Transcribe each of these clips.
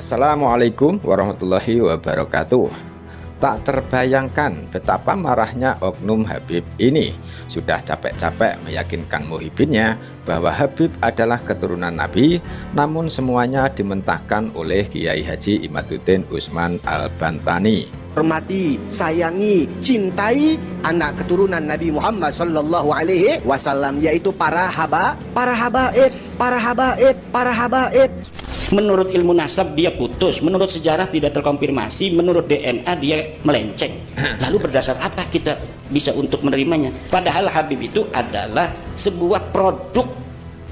Assalamualaikum warahmatullahi wabarakatuh. Tak terbayangkan betapa marahnya oknum Habib ini. Sudah capek-capek meyakinkan muhibinnya bahwa Habib adalah keturunan Nabi, namun semuanya dimentahkan oleh Kiai Haji Imaduddin Usman Al-Bantani. Hormati, sayangi, cintai anak keturunan Nabi Muhammad sallallahu alaihi wasallam, yaitu para habaib. Menurut ilmu nasab dia putus, menurut sejarah tidak terkonfirmasi, menurut DNA dia melenceng. Lalu berdasar apa kita bisa untuk menerimanya? Padahal Habib itu adalah sebuah produk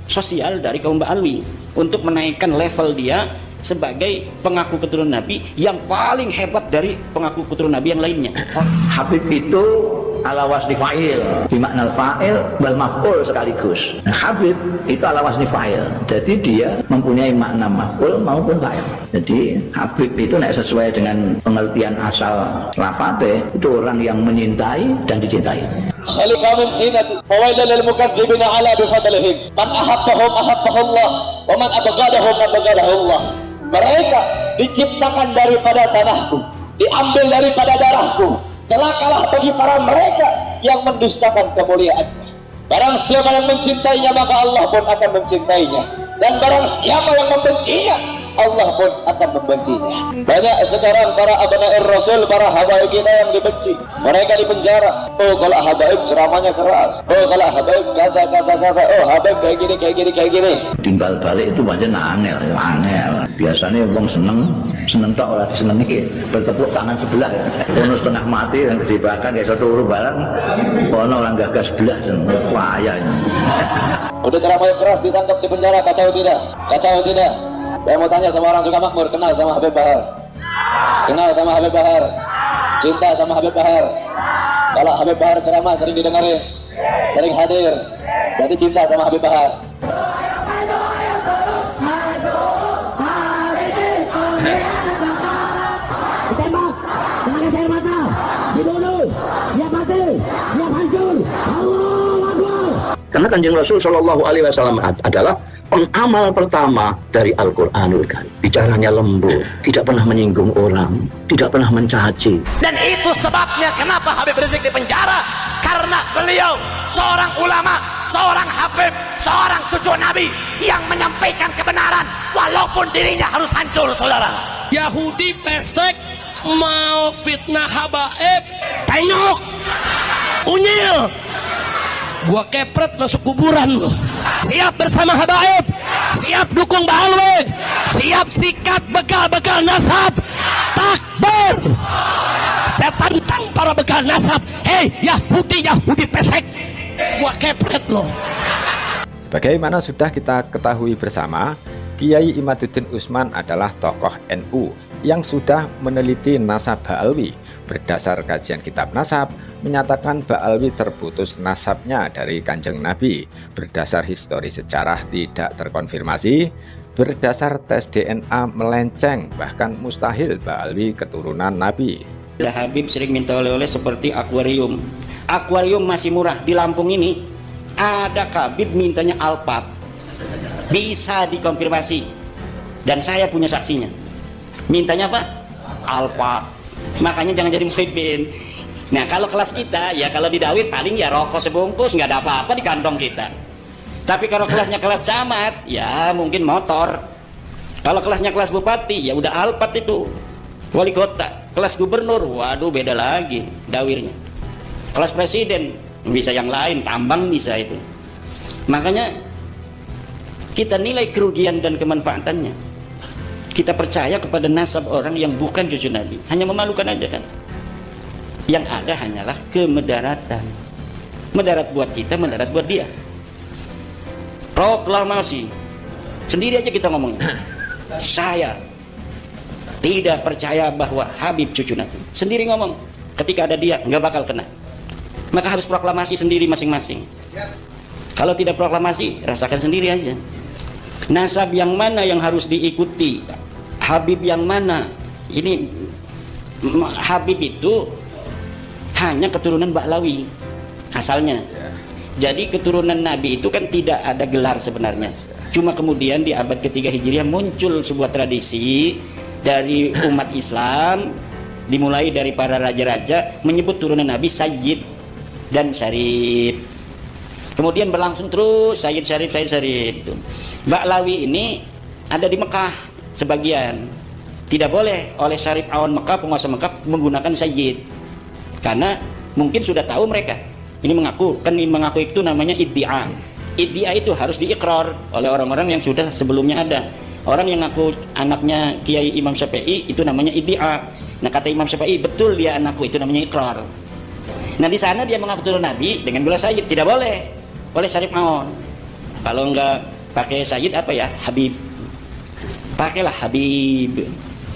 sosial dari kaum Ba'alwi untuk menaikkan level dia sebagai pengaku keturunan Nabi yang paling hebat dari pengaku keturunan Nabi yang lainnya. Habib itu ala wasni fa'il, bimakna fa'il wal maf'ul sekaligus. Nah, Habib itu ala wasni fa'il, jadi dia mempunyai makna maf'ul maupun fa'il. Jadi Habib itu nek sesuai dengan pengertian asal lafate, itu orang yang menyintai dan dicintai. Khalaqamin hinat fawailal lil mukadzibina ala bifadlihim man ahabbahum ahabbahullah wa man abghadahum abghadahullah. Mereka diciptakan daripada tanahku, diambil daripada darahku. Celakalah bagi para mereka yang mendustakan kemuliaannya. Barang siapa yang mencintainya, maka Allah pun akan mencintainya. Dan barang siapa yang membencinya, Allah pun akan membencinya. Banyak sekarang para abnair Rasul, para habaib kita yang dibenci. Mereka di penjara. Oh, kalau habaib ceramahnya keras. Oh, kalau habaib kata. Oh, habaib kayak gini. Timbal balik itu macam angel. Biasanya orang seneng tok ora disenengi, bertepuk tangan sebelah. Ono setengah mati yang dibakar kayak satu turu barang. Ono orang gagas sebelah payah. Udah ceramahnya keras ditangkap di penjara, kacau tidak? Saya mau tanya sama orang suka makmur, kenal sama Habib Bahar? Kenal sama Habib Bahar? Cinta sama Habib Bahar? Kalau Habib Bahar ceramah sering didengarin, sering hadir, berarti cinta sama Habib Bahar. Ditembak, dengan gas air mata, dibunuh, siap mati, siap hancur. Allahu Akbar. Karena Kanjeng Rasul Shallallahu Alaihi Wasallam adalah pengamal pertama dari Al-Quranul Karim. Bicaranya lembut, tidak pernah menyinggung orang, tidak pernah mencaci. Dan itu sebabnya kenapa Habib Rizik di penjara, karena beliau seorang ulama, seorang habib, seorang cucu Nabi yang menyampaikan kebenaran walaupun dirinya harus hancur, saudara. Yahudi pesek mau fitnah habaib, tengok unyil, gua kepret masuk kuburan lo. Siap bersama habaib, siap dukung Ba'alwi, siap sikat bekal-bekal nasab. Takbir. Saya tantang para bekal nasab. Hei Yahudi pesek, gua kepret lo. Sebagaimana sudah kita ketahui bersama, Kiai Imaduddin Usman adalah tokoh NU yang sudah meneliti nasab Ba'alwi. Berdasar kajian kitab nasab, menyatakan Ba'alwi terputus nasabnya dari Kanjeng Nabi. Berdasar histori sejarah tidak terkonfirmasi. Berdasar tes DNA melenceng, bahkan mustahil Ba'alwi keturunan Nabi. Habib sering minta oleh-oleh seperti akuarium. Akuarium masih murah di Lampung ini. Ada Habib mintanya Alphard. Bisa dikonfirmasi. Dan saya punya saksinya. Mintanya apa? Alphard. Makanya jangan jadi muhibin. Nah, kalau kelas kita, ya kalau di Dawit paling ya rokok sebungkus, nggak ada apa-apa di kantong kita. Tapi kalau kelasnya kelas camat, ya mungkin motor. Kalau kelasnya kelas bupati, ya udah Alphard itu. Wali kota, kelas gubernur, waduh beda lagi dawirnya. Kelas presiden, bisa yang lain, tambang bisa itu. Makanya kita nilai kerugian dan kemanfaatannya. Kita percaya kepada nasab orang yang bukan cucu Nabi. Hanya memalukan aja kan. Yang ada hanyalah kemedaratan. Mendarat buat kita, mendarat buat dia. Proklamasi. Sendiri aja kita ngomong. Saya tidak percaya bahwa Habib cucu Nabi. Sendiri ngomong. Ketika ada dia, nggak bakal kena. Maka harus proklamasi sendiri masing-masing. Kalau tidak proklamasi, rasakan sendiri aja. Nasab yang mana yang harus diikuti? Habib yang mana? Ini Habib itu hanya keturunan Ba'lawi asalnya. Jadi keturunan Nabi itu kan tidak ada gelar sebenarnya. Cuma kemudian di abad ketiga Hijriah muncul sebuah tradisi dari umat Islam, dimulai dari para raja-raja menyebut turunan Nabi Sayyid dan Syarif. Kemudian berlangsung terus Sayyid Syarif, Sayyid Syarif. Ba'lawi ini ada di Mekah sebagian. Tidak boleh oleh Syarif Awan Mekah, penguasa Mekah menggunakan Sayyid. Karena mungkin sudah tahu mereka. Ini mengaku, kan mengaku itu namanya iddia. Iddia itu harus diikrar oleh orang-orang yang sudah sebelumnya ada. Orang yang ngaku anaknya Kiai Imam Syafi'i itu namanya iddia. Nah, kata Imam Syafi'i, betul dia anakku, itu namanya ikrar. Nah, di sana dia mengaku turun Nabi dengan gelar Sayyid, tidak boleh oleh Syarif Awan. Kalau enggak pakai Sayyid apa ya? Habib. Pakailah Habib.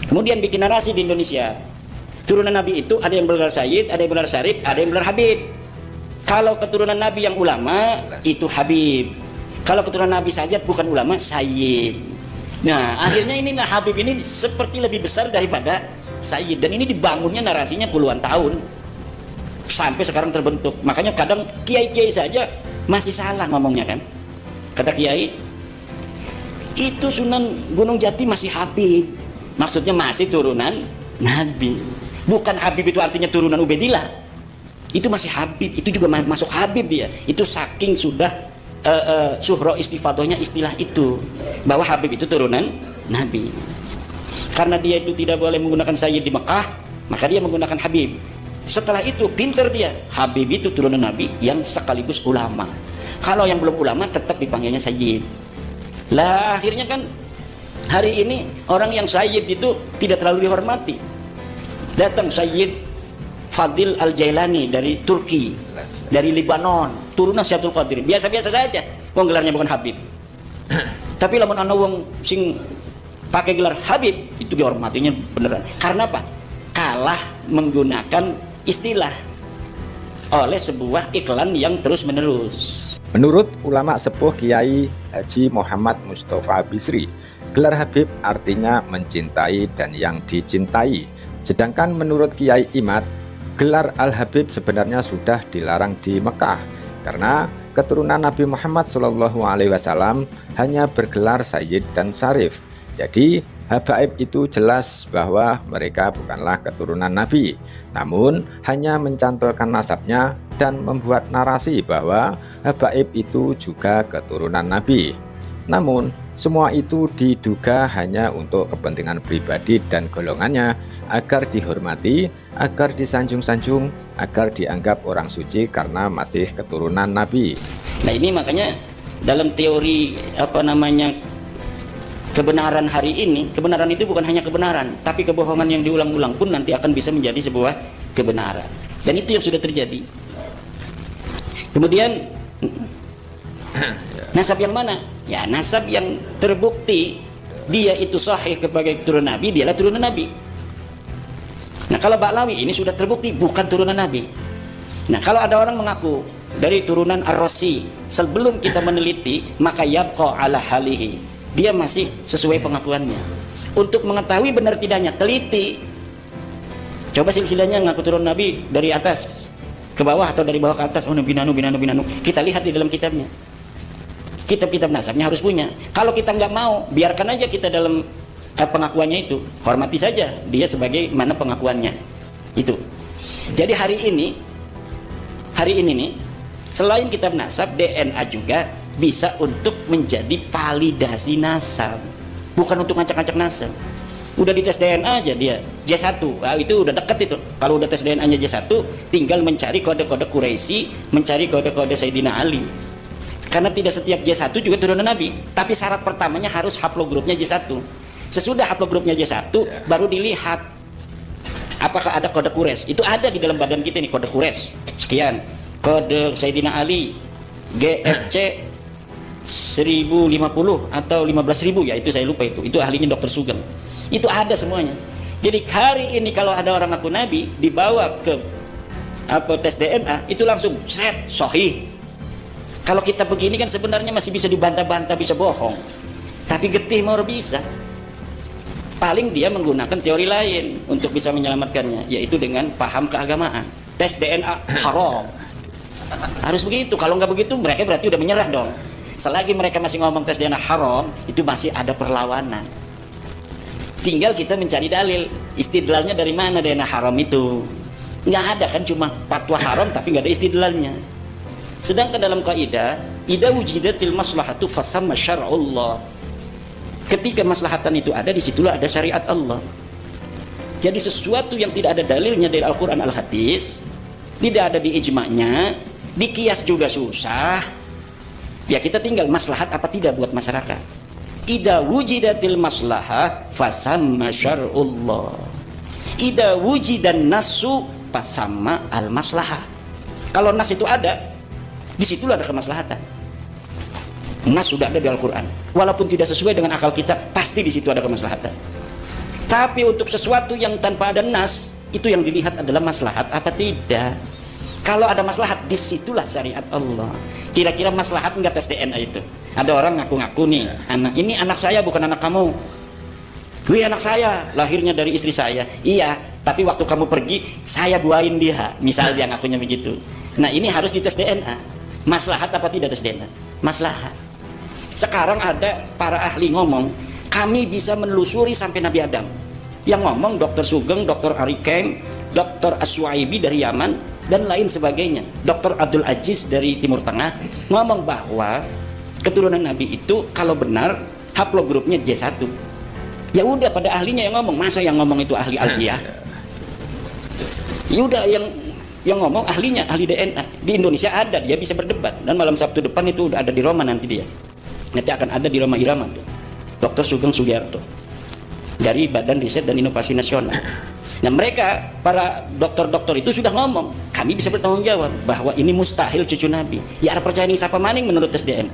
Kemudian bikin narasi di Indonesia. Turunan Nabi itu ada yang bergelar Sayyid, ada yang bergelar Syarif, ada yang bergelar Habib. Kalau keturunan Nabi yang ulama itu Habib. Kalau keturunan Nabi saja bukan ulama, Sayyid. Nah, akhirnya ini Habib ini seperti lebih besar daripada Sayyid, dan ini dibangunnya narasinya puluhan tahun sampai sekarang terbentuk. Makanya kadang kiai-kiai saja masih salah ngomongnya kan. Kata kiai, itu Sunan Gunung Jati masih Habib. Maksudnya masih turunan Nabi. Bukan Habib itu artinya turunan Ubaidillah. Itu masih Habib, itu juga masuk Habib dia. Itu saking sudah suhro istifadohnya istilah itu, bahwa Habib itu turunan Nabi. Karena dia itu tidak boleh menggunakan Sayyid di Mekah, maka dia menggunakan Habib. Setelah itu pinter dia, Habib itu turunan Nabi yang sekaligus ulama. Kalau yang belum ulama tetap dipanggilnya Sayyid. Lah akhirnya kan hari ini orang yang Sayyid itu tidak terlalu dihormati. Datang Sayyid Fadil Al-Jailani dari Turki, dari Lebanon, turunan Syaikhul Qadir, biasa-biasa saja, wong gelarnya bukan Habib. Tapi lamun ana wong sing pakai gelar Habib, itu dihormatinya beneran. Karena apa? Kalah menggunakan istilah oleh sebuah iklan yang terus-menerus. Menurut ulama sepuh Kiai Haji Muhammad Mustafa Bisri, gelar Habib artinya mencintai dan yang dicintai. Sedangkan menurut Kiai Imad, gelar Al-Habib sebenarnya sudah dilarang di Mekah karena keturunan Nabi Muhammad SAW hanya bergelar Sayyid dan Syarif. Jadi habaib itu jelas bahwa mereka bukanlah keturunan Nabi, namun hanya mencantolkan nasabnya dan membuat narasi bahwa habaib itu juga keturunan Nabi. Namun semua itu diduga hanya untuk kepentingan pribadi dan golongannya, agar dihormati, agar disanjung-sanjung, agar dianggap orang suci karena masih keturunan Nabi. Nah, ini makanya dalam teori kebenaran hari ini, kebenaran itu bukan hanya kebenaran, tapi kebohongan yang diulang-ulang pun nanti akan bisa menjadi sebuah kebenaran. Dan itu yang sudah terjadi. Kemudian nasab yang mana? Ya, nasab yang terbukti dia itu sahih sebagai turunan Nabi, dialah turunan Nabi. Nah, kalau Ba'lawi ini sudah terbukti bukan turunan Nabi. Nah, kalau ada orang mengaku dari turunan Ar-Rasi, sebelum kita meneliti, maka yabqa ala halihi. Dia masih sesuai pengakuannya. Untuk mengetahui benar tidaknya, teliti. Coba silsilahnya ngaku turun Nabi dari atas ke bawah atau dari bawah ke atas. Oh, binanu. Kita lihat di dalam kitabnya. Kitab-kitab nasabnya harus punya. Kalau kita nggak mau, biarkan aja kita dalam pengakuannya itu, hormati saja dia sebagai mana pengakuannya itu. Jadi hari ini nih, selain kitab nasab, DNA juga bisa untuk menjadi validasi nasab, bukan untuk ngacak-ngacak nasab. Udah dites DNA aja dia J1, itu udah deket itu. Kalau udah tes DNA nya J1, tinggal mencari kode-kode Quraisy, mencari kode-kode Sayyidina Ali. Karena tidak setiap J1 juga turunan Nabi, tapi syarat pertamanya harus haplogrupnya J1. Sesudah haplogrupnya J1, baru dilihat apakah ada kode Quraisy. Itu ada di dalam badan kita nih, kode Quraisy sekian, kode Sayyidina Ali GFC 1050 atau 15.000, ya itu saya lupa, itu ahlinya Dr. Sugeng. Itu ada semuanya. Jadi hari ini kalau ada orang ngaku Nabi dibawa ke tes DNA, itu langsung seret sahih. Kalau kita begini kan sebenarnya masih bisa dibantah-bantah, bisa bohong, tapi getih mau bisa. Paling dia menggunakan teori lain untuk bisa menyelamatkannya, yaitu dengan paham keagamaan. Tes DNA haram, harus begitu. Kalau nggak begitu, mereka berarti udah menyerah dong. Selagi mereka masih ngomong tes DNA haram, itu masih ada perlawanan. Tinggal kita mencari dalil, istidlalnya dari mana dana haram itu. Nggak ada kan, cuma fatwa haram tapi nggak ada istidlalnya. Sedangkan dalam kaidah, idza wujidatil maslahatu fasamma syar'ullah. Ketika maslahatan itu ada, disitulah ada syariat Allah. Jadi sesuatu yang tidak ada dalilnya dari Al-Quran Al-Hadis, tidak ada di ijma'nya, dikias juga susah, ya kita tinggal maslahat apa tidak buat masyarakat. Idza wujidatil maslahah fasamma syar'ullah. Idza wujidan nasu fasamma al-maslahah. Kalau nas itu ada, disitulah ada kemaslahatan. Nas sudah ada di Al-Quran, walaupun tidak sesuai dengan akal kita, pasti di situ ada kemaslahatan. Tapi untuk sesuatu yang tanpa ada nas, itu yang dilihat adalah maslahat apa tidak. Kalau ada maslahat, disitulah syariat Allah. Kira-kira maslahat enggak tes DNA itu? Ada orang ngaku-ngaku nih, ini anak saya bukan anak kamu. Wih, anak saya lahirnya dari istri saya. Iya, tapi waktu kamu pergi saya buain dia, misal dia ngakunya begitu. Nah, ini harus dites DNA. Maslahat apa tidak tes DNA? Maslahat. Sekarang ada para ahli ngomong, kami bisa menelusuri sampai Nabi Adam. Yang ngomong Dr. Sugeng, Dr. Ari Keng, Dr. Aswaibi dari Yaman, dan lain sebagainya. Dr. Abdul Aziz dari Timur Tengah ngomong bahwa keturunan Nabi itu kalau benar haplogrupnya J1. Ya udah, pada ahlinya yang ngomong, masa yang ngomong itu ahli alfiah? Ya udah, yang ngomong ahlinya, ahli DNA. Di Indonesia ada, dia bisa berdebat. Dan malam Sabtu depan itu udah ada di Roma nanti dia. Nanti akan ada di Roma Irama tuh. Dr. Sugeng Sugiarto dari Badan Riset dan Inovasi Nasional. Nah, mereka para dokter-dokter itu sudah ngomong, kami bisa bertanggung jawab bahwa ini mustahil cucu Nabi. Ya ada percaya ini siapa maning menurut tes DNA.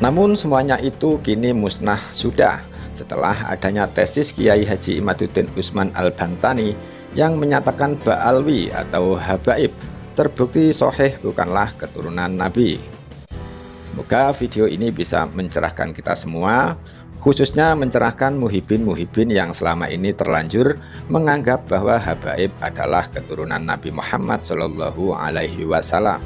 Namun semuanya itu kini musnah sudah setelah adanya tesis Kiai Haji Imaduddin Usman Al-Bantani yang menyatakan Ba'alwi atau habaib terbukti sahih bukanlah keturunan Nabi. Semoga video ini bisa mencerahkan kita semua, khususnya mencerahkan muhibin-muhibin yang selama ini terlanjur menganggap bahwa habaib adalah keturunan Nabi Muhammad SAW.